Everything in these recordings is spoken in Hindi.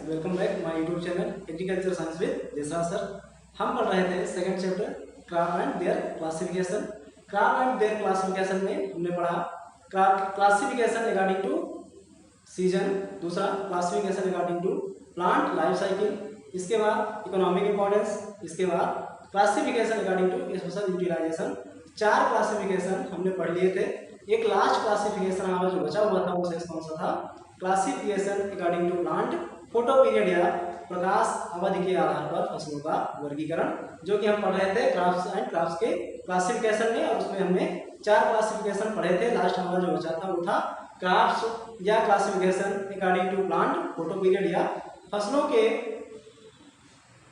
Welcome back my YouTube channel agriculture science with Deshraj sir. हम पढ़ रहे थे second chapter crop and their classification. Crop and their classification में हमने पढ़ा क्लासिफिकेशन अकॉर्डिंग टू सीजन, दूसरा classification according to plant life cycle, इसके बाद इकोनॉमिक इंपॉर्टेंस, इसके बाद classification according to special utilization. 4 classification हमने पढ़ लिए थे। एक लास्ट क्लासिफिकेशन हमारा जो बचा हुआ था वो सेक्शन कौन सा था? Classification according to plant photo period या प्रकाश अवधि के आधार पर फसलों का वर्गीकरण, जो कि हम पढ़ रहे थे क्रॉप्स एंड क्रॉप्स के क्लासिफिकेशन में, और उसमें हमने 4 क्लासिफिकेशन पढ़े थे। लास्ट हमारा जो बचा था वो था क्रॉप्स या classification according to plant photo period या फसलों के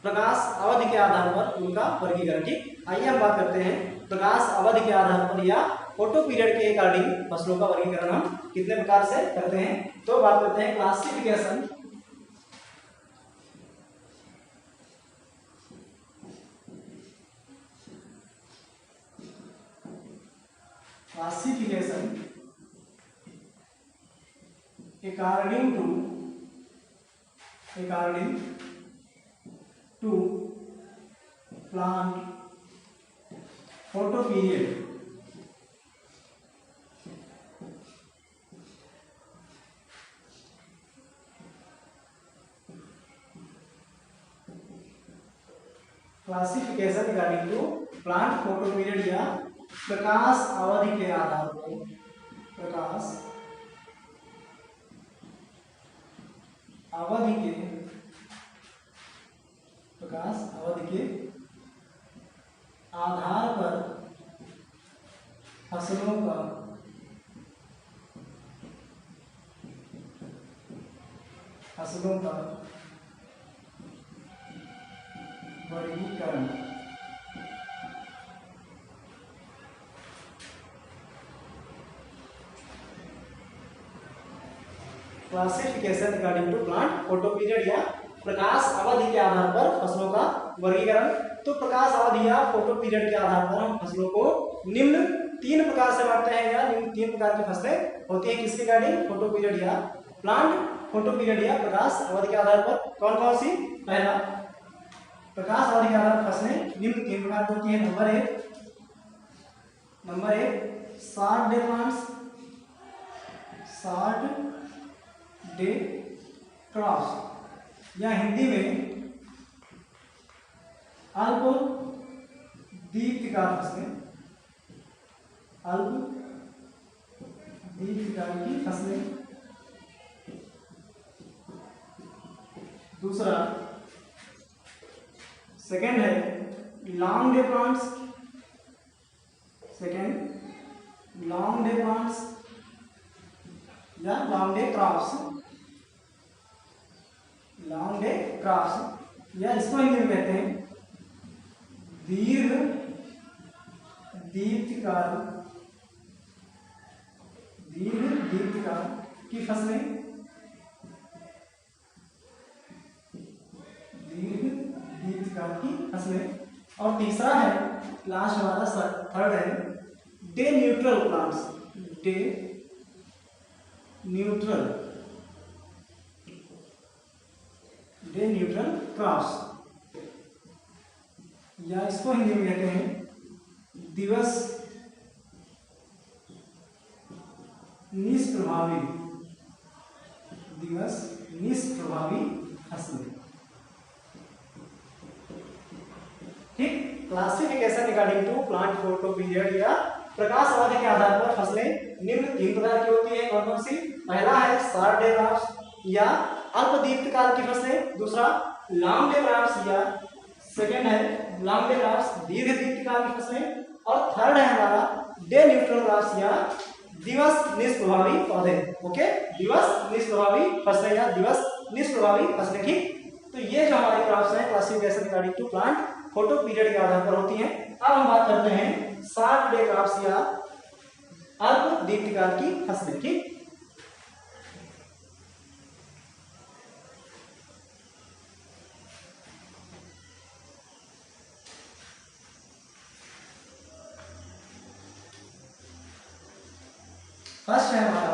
प्रकाश अवधि के आधार पर उनका वर्गीकरण। ठीक, आइए हम बात करते हैं प्रकाश अवधि के आधार पर या फोटो पीरियड के अकॉर्डिंग फसलों का वर्गीकरण हम कितने प्रकार से करते हैं। तो बात करते हैं classification according to plant photo period classification according to plant photo period या प्रकाश अवधि के आधार पर प्रकाश अवधि के आधार पर फसलों का वर्गीकरण। Classification according to plant photo period या प्रकाश अवधि के आधार पर फसलों का वर्गीकरण। तो प्रकाश अवधि या फोटो पीरियड के आधार पर हम फसलों को निम्न 3 प्रकार से बांटते हैं, या निम्न 3 प्रकार की फसलें होती हैं। किसके अकॉर्डिंग? फोटो पीरियड या प्लांट फोटो पीरियड या प्रकाश अवधि के आधार पर। कौन कौन सी? पहला, प्रकाश अवधि के आधार पर फसलें निम्न 3 प्रकार की होती है। नंबर एक short day plants, short day crops, या हिंदी में अल्प दीप्तिकार फसलें, अल्प दीप्तिकार की फसलें। दूसरा सेकेंड है long day plants, second long day plants या long day crops, long day crops, या इसको हिंदी में कहते हैं दीर्घ दीप्तिकार की फसलें, दीर्घ दीप्तिकार की फसलें। और तीसरा है लास्ट हमारा थर्ड है day neutral plants, day neutral crops, या इसको हिंदी में कहते हैं दिवस निष्प्रभावी फसलें। ठीक, classification according to plant photo period या प्रकाश अवधि के आधार पर फसलें निम्न 3 प्रकार की होती है। कौन कौन सी? पहला है शॉर्ट डे क्रॉप्स या अल्प दीप्तिकाल की फसलें, दूसरा लॉन्ग डे क्रॉप्स, या सेकेंड है लॉन्ग डे क्रॉप्स दीर्घ दीप्तिकाल की फसलें, और थर्ड है हमारा डे न्यूट्रल क्रॉप्स या दिवस निष्प्रभावी पौधे। ओके, दिवस निष्प्रभावी फसलें या दिवस निष्प्रभावी फसलें। ठीक, तो ये जो हमारे क्रॉप्स हैं classification according to plant photo period के आधार पर होती हैं। अब हम बात करते हैं शॉर्ट डे क्रॉप्स या अल्प दीप्तिकाल की फसलें। ठीक, फर्स्ट है हमारा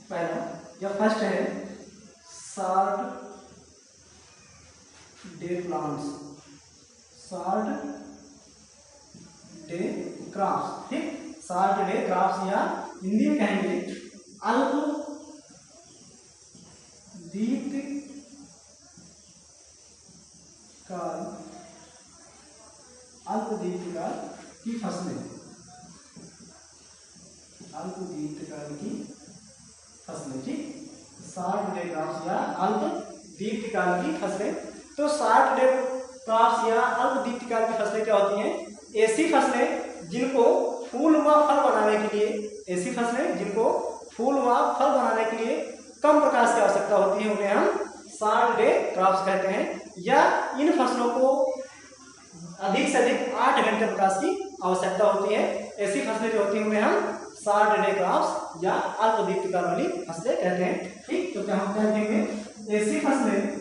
पहला, या फर्स्ट है short day plants, short day crops, ठीक। शॉर्ट डे क्रॉप्स या हिंदी में कहेंगे अल्प दीर्घकाल की फसलें, अल्प दीर्घकाल की फसलें, ठीक। शॉर्ट डे क्रॉप्स या अल्प दीर्घकाल की फसलें। तो शॉर्ट डे क्रॉप्स या अल्प दीर्घकाल की फसलें क्या होती हैं? ऐसी फसलें जिनको फूल व फल बनाने के लिए, ऐसी फसलें जिनको फूल व फल बनाने के लिए कम प्रकाश की आवश्यकता होती है, उन्हें हम शॉर्ट डे क्रॉप्स कहते हैं। या इन फसलों को अधिक से अधिक 8 घंटे प्रकाश की आवश्यकता होती है, ऐसी फसलें जो होती हैं उन्हें हम शॉर्ट डे क्रॉप्स या अल्प दीर्घकाल वाली फसलें कहते हैं, ठीक। तो क्या हम क्या लिखेंगे? ऐसी फसलें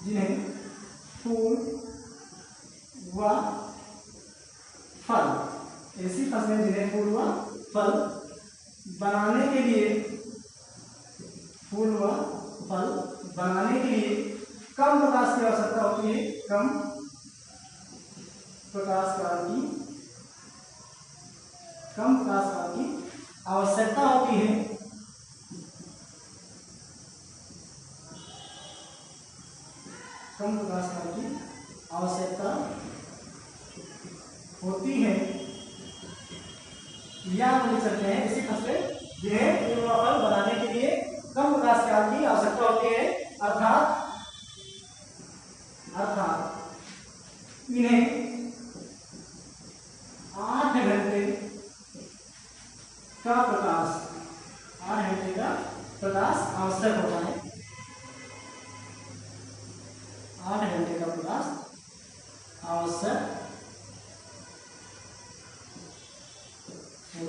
जिन्हें फूल व फल, ऐसी फसलें जिन्हें फूल व फल बनाने के लिए, फूल व फल बनाने के लिए कम प्रकाश की आवश्यकता होती है, कम प्रकाश काल की आवश्यकता होती है, कम प्रकाश काल की आवश्यकता होती है, या हम लिख सकते हैं ऐसी फसलें जिन्हें फूल व फल बनाने के लिए कम प्रकाश काल की आवश्यकता होती है, अर्थात इन्हें 8 घंटे का प्रकाश आवश्यक होता है, 8 घंटे का प्रकाश आवश्यक होता है,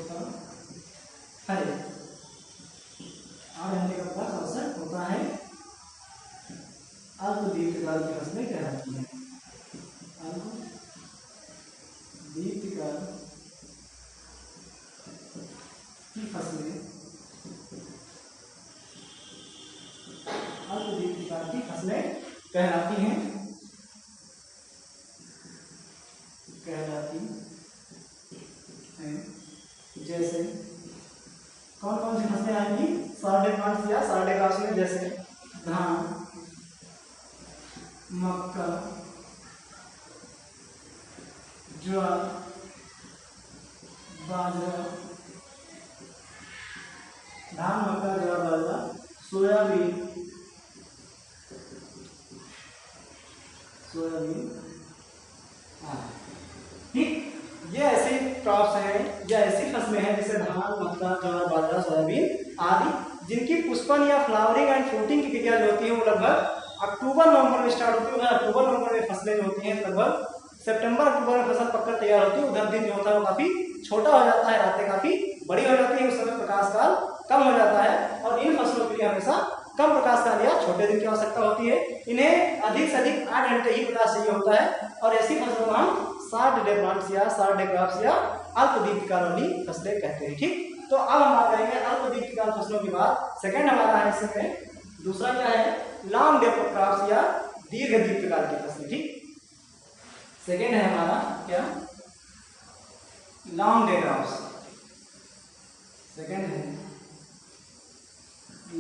8 घंटे का प्रकाश आवश्यक होता है। अल्प दीर्घकाल की फसलें कहलाती हैं, अल्प दीर्घकाल की फसलें, अल्प दीर्घकाल की फसलें कहलाती हैं, जैसे कौन कौन सी फसलें आएंगी शॉर्ट डे प्लांट्स या शॉर्ट डे क्रॉप्स में? जैसे धान, मक्का, ज्वार, बाजरा, धान, मक्का, ज्वार, बाजरा, सोयाबीन, ठीक। ये ऐसी क्रॉप्स हैं या ऐसी फसलें हैं जैसे धान, मक्का, ज्वार, बाजरा, सोयाबीन आदि, जिनकी पुष्पन या फ्लावरिंग एंड फ्रूटिंग की क्रिया जो होती है वो लगभग अक्टूबर-नवंबर में स्टार्ट होती है। अक्टूबर-नवंबर में फसलें जो होती हैं लगभग सितंबर-अक्टूबर में फसल पककर तैयार होती है। उधर दिन जो होता है वो काफी छोटा हो जाता है, रातें काफी बड़ी हो जाती है, उस समय प्रकाश काल कम हो जाता है और इन फसलों के लिए हमेशा कम प्रकाश काल या छोटे दिन की आवश्यकता होती है। इन्हें अधिक से अधिक 8 घंटे ही प्रकाश चाहिए होता है और ऐसी फसलों को हम शॉर्ट डे प्लांट्स या शॉर्ट डे क्रॉप्स या अल्प दीर्घकाल वाली फसलें कहते हैं, ठीक। तो अब हम बात करेंगे अल्प दीर्घकाल फसलों के बाद सेकंड हमारा है इसमें दूसरा क्या है? लॉन्ग डे क्रॉप्स या दीर्घ दीर्घकाल की फसलें, ठीक। सेकंड है हमारा क्या? Long day crops. सेकंड है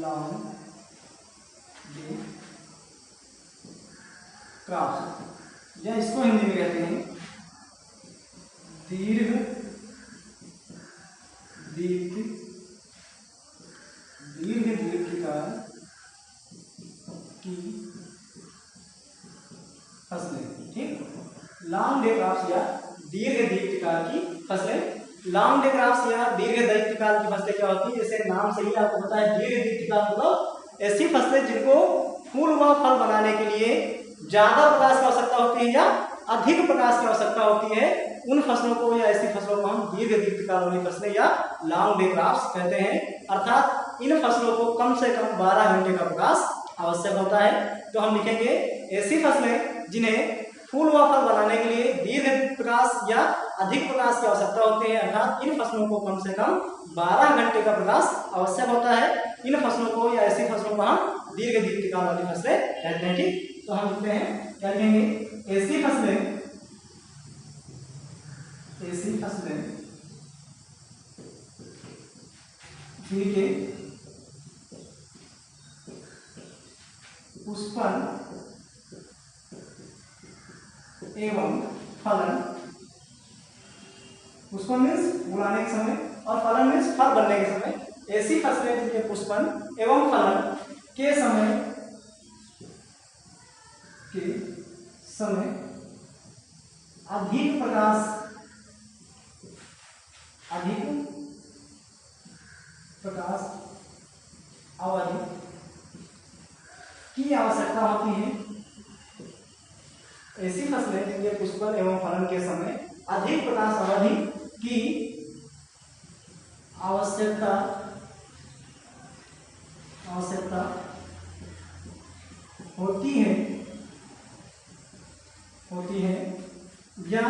लॉन्ग डे क्रॉप्स या इसको हिंदी में कहते हैं दीर्घ दीर्घकाल की फसलें, ठीक। लॉन्ग डे क्रॉप्स या दीर्घ दीर्घकाल की फसलें। लॉन्ग डे क्रॉप्स या दीर्घ दीर्घकाल की फसलें क्या होती है? जैसे नाम से ही आपको पता है दीर्घ दीर्घकाल मतलब ऐसी फसलें जिनको फूल व फल बनाने के लिए ज्यादा प्रकाश की आवश्यकता होती है या अधिक प्रकाश की आवश्यकता होती है, उन फसलों को या ऐसी फसलों को हम दीर्घ दीर्घकाल वाली फसलें या लॉन्ग डे क्रॉप्स कहते हैं। अर्थात इन फसलों को कम से कम 12 घंटे का प्रकाश आवश्यक होता है। तो हम लिखेंगे ऐसी फसलें जिन्हें फूल व फल बनाने के लिए दीर्घ प्रकाश या अधिक प्रकाश की आवश्यकता होती है, अर्थात इन फसलों को कम से कम 12 घंटे का प्रकाश आवश्यक होता है। इन फसलों को या ऐसी फसलों को हम दीर्घ दीप्तिकाल वाली फसलें कहते हैं। ठीक, तो हम लिखते हैं क्या लिखेंगे, ऐसी फसलें जिनके पुष्पन एवं फलन, पुष्पन मीन्स बुलाने के समय और फलन मीन्स फल बनने के समय, ऐसी फसलें जिनके पुष्पन एवं फलन के समय अधिक प्रकाश अवधि की आवश्यकता होती है। ऐसी फसलें जिनके पुष्पन एवं फलन के समय अधिक प्रकाश अवधि की आवश्यकता होती है या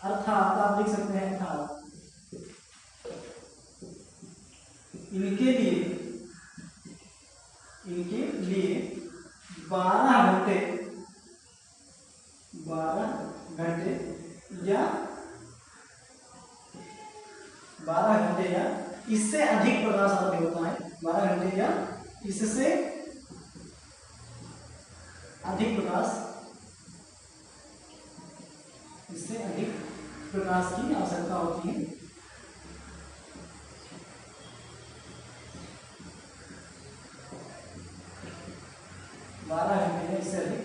अर्थात आप लिख सकते हैं अर्थात इनके लिए 12 घंटे या इससे अधिक प्रकाश अवधि होता है। 12 घंटे या इससे अधिक प्रकाश की आवश्यकता होती है। इससे अधिक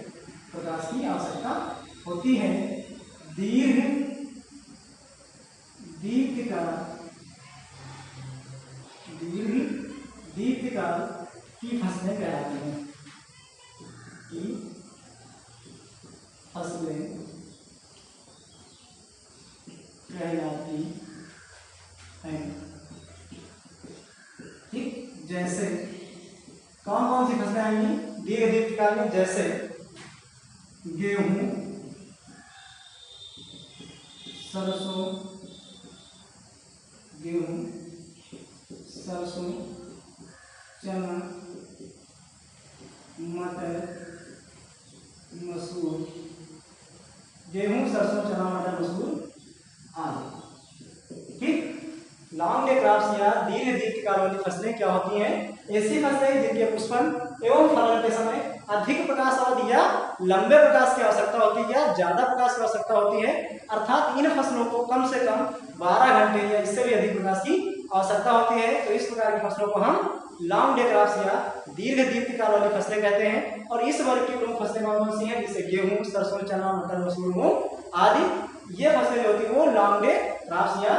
प्रकाश की आवश्यकता होती है। दीर्घकाल की फसलें कहलाती हैं। ठीक, जैसे कौन कौन सी फसलें आएंगी दीर्घकाल में, जैसे गेहूं, सरसों, चना, मटर, मसूर, गेहूं, सरसों, चना, मटर, मसूर आदि। ठीक, लॉन्ग डे क्रॉप्स या दीर्घकाल वाली फसलें क्या होती हैं, ऐसी फसलें जिनके पुष्पन एवं फलन के समय अधिक प्रकाश अवधि या लंबे प्रकाश की आवश्यकता होती है या ज्यादा प्रकाश की आवश्यकता होती है, अर्थात इन फसलों को कम से कम 12 घंटे या इससे भी अधिक प्रकाश की आवश्यकता होती है। तो इस प्रकार की फसलों को हम लॉन्ग डे क्रॉप्स या दीर्घकाल वाली फसलें कहते हैं। और इस वर्ग की प्रमुख फसलें कौन कौन सी हैं, जैसे गेहूं, सरसों, चना, मटर, मसूर, मूंग आदि। ये फसलें जो होती है वो लॉन्ग डे क्रॉप्स या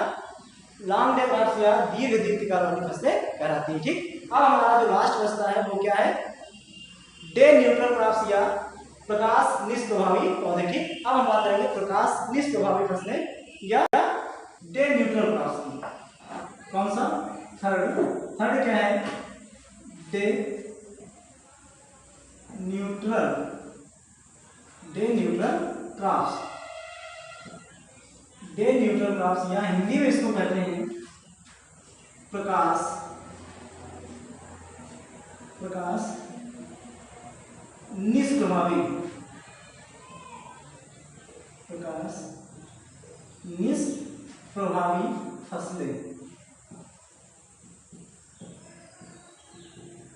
दीर्घकाल वाली फसलें कहलाती हैं। ठीक, अब हमारा जो लास्ट बचता है वो क्या है, डे न्यूट्रल क्रॉप्स या प्रकाश निष्प्रभावी पौधे। ठीक, अब हम बात करेंगे प्रकाश निष्प्रभावी फसलें या डे न्यूट्रल क्रॉप्स की। कौन सा, थर्ड क्या है, day neutral crops. Day neutral crops या हिंदी में इसको कहते हैं प्रकाश निष्प्रभावी फसलें।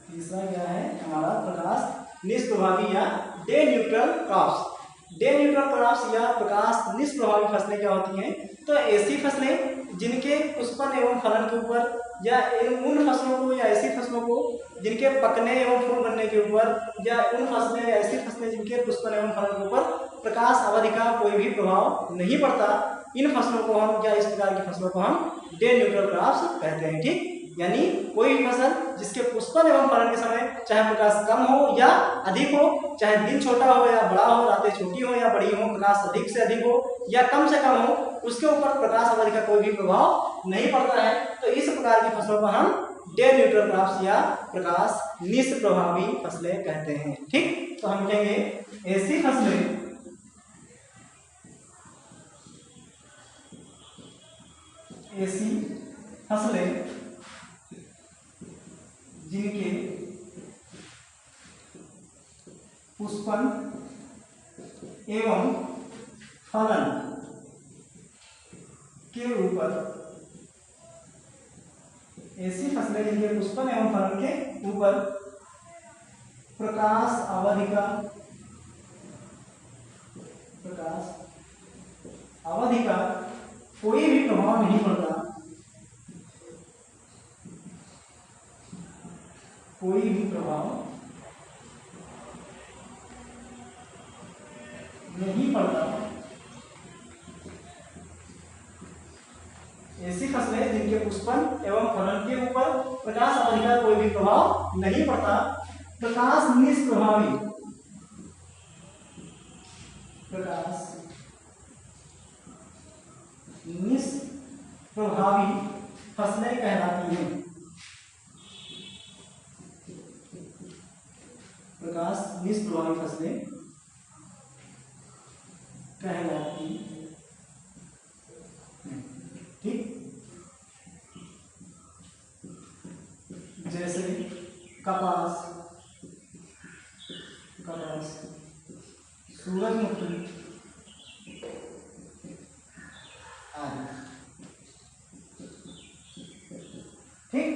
तीसरा क्या है हमारा, प्रकाश निष्प्रभावी या day neutral crops. Day neutral crops या प्रकाश निष्प्रभावी फसलें क्या होती हैं, तो ऐसी फसलें जिनके पुष्पन एवं फलन के ऊपर या उन फसलों को या ऐसी फसलों को जिनके पकने एवं फूल बनने के ऊपर, या उन फसलें या ऐसी फसलें जिनके पुष्पन एवं फलन के ऊपर प्रकाश अवधि का कोई भी प्रभाव नहीं पड़ता, इन फसलों को हम या इस प्रकार की फसलों को हम डे न्यूट्रल क्रॉप्स कहते हैं। ठीक, यानी कोई भी फसल जिसके पुष्पन एवं फलन के समय चाहे प्रकाश कम हो या अधिक हो, चाहे दिन छोटा हो या बड़ा हो, रातें छोटी हो या बड़ी हो, प्रकाश अधिक से अधिक हो या कम से कम हो, उसके ऊपर प्रकाश अवधि का कोई भी प्रभाव नहीं पड़ता है। तो इस प्रकार की फसलों को हम डे न्यूट्रल क्रॉप्स या प्रकाश निष्प्रभावी फसलें कहते हैं। ठीक, तो हम कहेंगे ऐसी फसलें ऐसी फसलें जिनके पुष्पन एवं फलन के ऊपर, ऐसी फसलें जिनके पुष्पन एवं फलन के ऊपर प्रकाश अवधि का कोई भी प्रभाव नहीं पड़ता, कोई भी प्रभाव नहीं पड़ता। ऐसी फसलें जिनके पुष्पन एवं फलन के ऊपर प्रकाश अवधि का कोई भी प्रभाव नहीं पड़ता, प्रकाश निष्प्रभावी फसलें कहलाती हैं। प्रकाश निष्प्रभावी फसलें कहलाती हैं। ठीक, जैसे कपास, सूरजमुखी आदि। ठीक,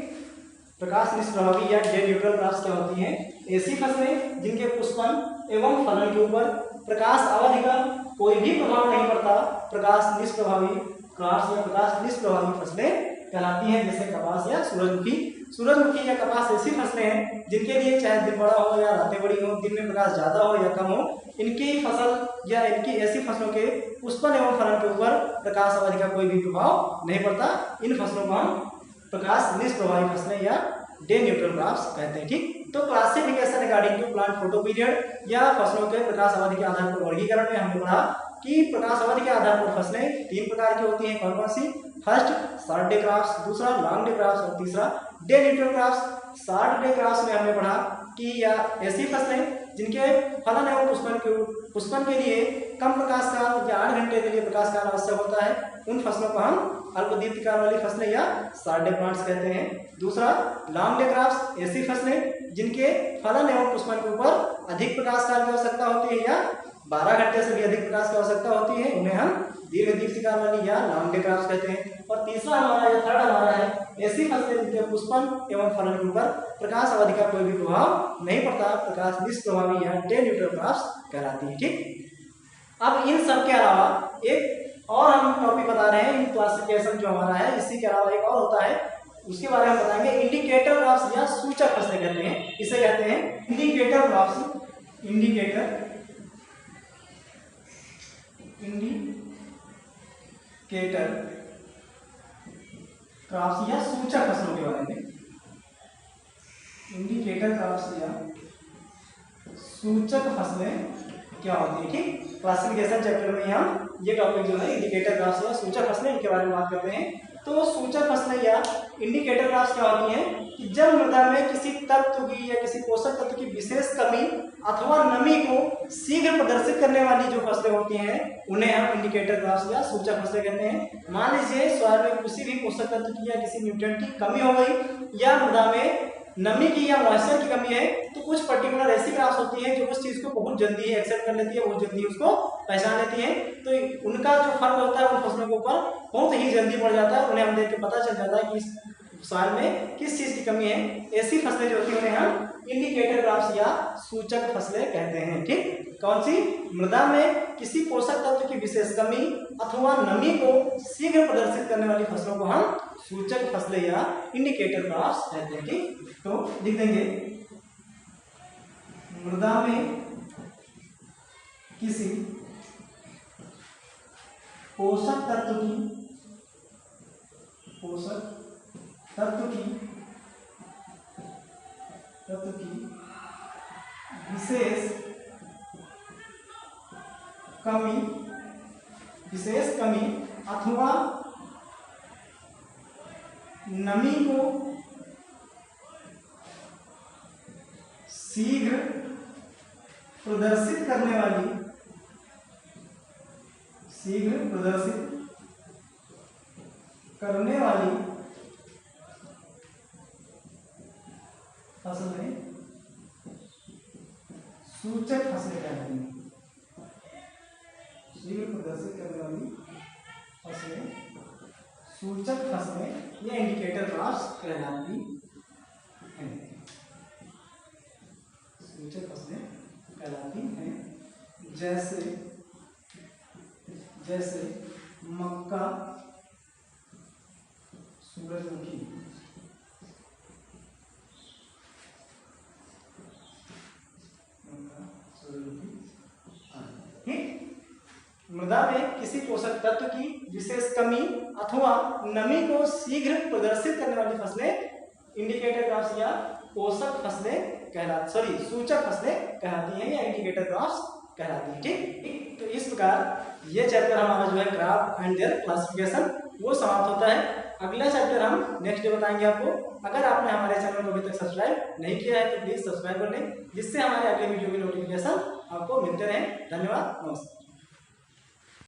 प्रकाश निष्प्रभावी या डे न्यूट्रल क्रॉप्स क्या होती हैं? ऐसी फसलें जिनके पुष्पन एवं फलन के ऊपर प्रकाश अवधि का कोई भी प्रभाव नहीं पड़ता, प्रकाश निष्प्रभावी क्रॉप्स या प्रकाश निष्प्रभावी फसलें कहलाती हैं। जैसे कपास या सूरजमुखी या कपास ऐसी फसलें हैं जिनके लिए चाहे दिन बड़ा हो या रातें बड़ी हो, दिन में प्रकाश ज्यादा हो या कम हो, इनकी फसल या इनकी ऐसी फसलों के पुष्पन एवं फलन के ऊपर प्रकाश अवधि का कोई भी प्रभाव नहीं पड़ता। इन फसलों को हम प्रकाश निष्प्रभावी फसलें या डे न्यूट्रल क्रॉप्स कहते हैं। ठीक, तो classification regarding to plant photo period या फसलों के प्रकाश अवधि के आधार पर वर्गीकरण में हमने पढ़ा कि प्रकाश अवधि के आधार पर फसलें 3 प्रकार की होती हैं। कौन कौन सी? फर्स्ट शॉर्ट डे क्रॉप्स, दूसरा लॉन्ग डे क्रॉप्स और तीसरा day neutral crops. Short day crops में हमने पढ़ा कि या ऐसी फसलें जिनके फलन एवं पुष्पन के लिए कम प्रकाश काल या 8 घंटे के लिए प्रकाश काल आवश्यक होता है, उन फसलों को हम अल्पदीप्त काल वाली फसलें या शॉर्ट डे प्लांट्स कहते हैं। दूसरा लॉन्ग डे क्रॉप्स, ऐसी फसलें जिनके फलन एवं पुष्पन के ऊपर अधिक प्रकाश काल की आवश्यकता होती है या 12 घंटे से भी अधिक प्रकाश की आवश्यकता होती है, उन्हें हम दीर्घदीप्त काल वाली या लॉन्ग डे क्रॉप्स कहते हैं। और तीसरा हमारा या थर्ड हमारा है ऐसी फसलें जिनके पुष्पन एवं फलन के ऊपर प्रकाश अवधि का कोई भी प्रभाव नहीं पड़ता, प्रकाश निष्प्रभावी या डे न्यूट्रल क्रॉप्स कहलाती है। ठीक, अब इन सब के अलावा एक और हम टॉपिक बता रहे हैं, इन क्लासिफिकेशन जो हमारा है, इसी के अलावा एक और होता है, उसके बारे में बताएंगे। इंडिकेटर क्रॉप्स या सूचक फसलें कहते हैं, इसे कहते हैं इंडिकेटर क्रॉप्स। इंडिकेटर क्रॉप्स या सूचक फसलों के बारे में। इंडिकेटर क्रॉप्स या सूचक फसलें क्या होती है? ठीक, क्लासिफिकेशन चैप्टर में हम ये टॉपिक जो है इंडिकेटर क्रॉप्स या सूचक फसलें, इनके बारे में बात करते हैं। तो सूचक फसलें या इंडिकेटर क्रॉप्स क्या होती हैं कि जब मृदा में किसी तत्व की या किसी पोषक तत्व की विशेष कमी अथवा नमी को शीघ्र प्रदर्शित करने वाली जो फसलें होती हैं, उन्हें हम इंडिकेटर क्रॉप्स या सूचक फसलें कहते हैं। मान लीजिए सॉइल में किसी भी पोषक तत्व की या किसी न्यूट्रिएंट की कमी हो गई या मृदा में नमी की या मॉइस्चर की कमी है, तो कुछ पर्टिकुलर ऐसी क्रॉप्स होती हैं जो उस चीज को बहुत जल्दी एक्सेप्ट कर लेती है, बहुत जल्दी उसको पहचान लेती है। तो उनका जो फर्क होता है उन फसलों के ऊपर बहुत ही जल्दी पड़ जाता है, उन्हें हम देख के पता चल जाता है कि इस सॉइल में किस चीज की कमी है। ऐसी फसलें जो होती है उन्हें हम इंडिकेटर क्रॉप्स या सूचक फसलें कहते हैं। ठीक, कौन सी? मृदा में किसी पोषक तत्व की विशेष कमी अथवा नमी को शीघ्र प्रदर्शित करने वाली फसलों को हम सूचक फसलें या इंडिकेटर क्रॉप्स कहते हैं। ठीक, तो लिख देंगे मृदा में किसी पोषक तत्व की विशेष कमी अथवा नमी को शीघ्र प्रदर्शित करने करने वाली फसलें सूचक फसलें कहलाती हैं। शीघ्र प्रदर्शित करने वाली फसलें सूचक फसलें या इंडिकेटर क्रॉप्स कहलाती हैं। सूचक फसलें कहलाती हैं जैसे जैसे मक्का, सूरजमुखी, मृदा में किसी पोषक तत्व की विशेष कमी अथवा नमी को शीघ्र प्रदर्शित करने वाली फसलें इंडिकेटर क्रॉप्स या पोषक फसलें सूचक फसलें कहलाती हैं या इंडिकेटर क्रॉप्स कहलाती हैं। ठीक, तो इस प्रकार ये चैप्टर हमारा जो है क्रॉप एंड देयर क्लासिफिकेशन वो समाप्त होता है। अगला चैप्टर हम नेक्स्ट डे बताएंगे आपको। अगर आपने हमारे चैनल को अभी तक सब्सक्राइब नहीं किया है तो प्लीज सब्सक्राइब कर लें, जिससे हमारे अगले वीडियो की नोटिफिकेशन आपको मिलते रहे। धन्यवाद, नमस्कार।